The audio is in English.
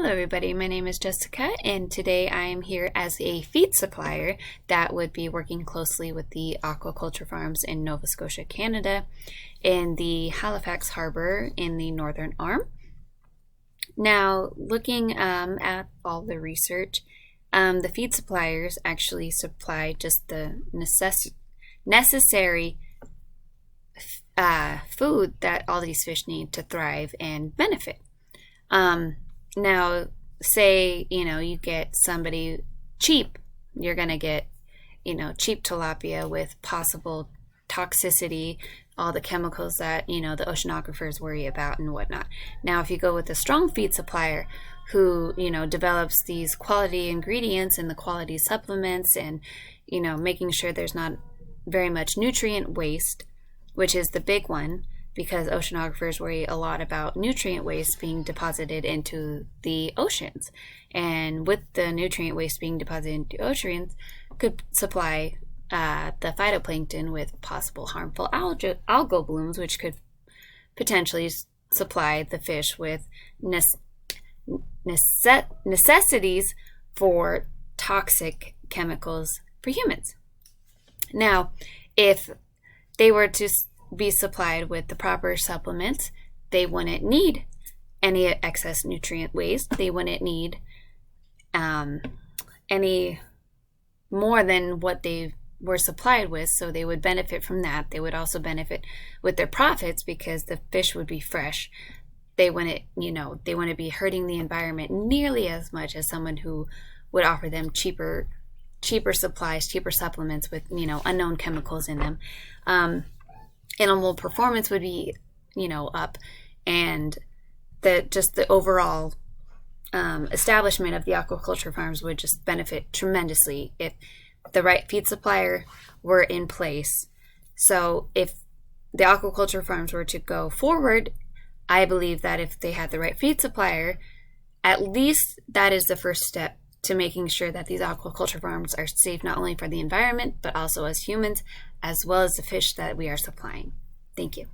Hello everybody, my name is Jessica and today I am here as a feed supplier that would be working closely with the aquaculture farms in Nova Scotia, Canada in the Halifax Harbour in the Northern Arm. Now looking at all the research, the feed suppliers actually supply just the necessary food that all these fish need to thrive and benefit. Now, say, you get somebody cheap, you're going to get, cheap tilapia with possible toxicity, all the chemicals that, the oceanographers worry about and whatnot. Now, if you go with a strong feed supplier who, develops these quality ingredients and the quality supplements and, making sure there's not very much nutrient waste, which is the big one, because oceanographers worry a lot about nutrient waste being deposited into the oceans. And with the nutrient waste being deposited into oceans, could supply the phytoplankton with possible harmful algal blooms, which could potentially supply the fish with necessities for toxic chemicals for humans. Now, if they were to be supplied with the proper supplements, they wouldn't need any excess nutrient waste. They wouldn't need any more than what they were supplied with, so they would benefit from that. They would also benefit with their profits because the fish would be fresh. They wouldn't, they wouldn't be hurting the environment nearly as much as someone who would offer them cheaper supplies, cheaper supplements with, unknown chemicals in them. Animal performance would be, up, and the overall establishment of the aquaculture farms would just benefit tremendously if the right feed supplier were in place. So if the aquaculture farms were to go forward, I believe that if they had the right feed supplier, at least that is the first step to making sure that these aquaculture farms are safe not only for the environment, but also as humans, as well as the fish that we are supplying. Thank you.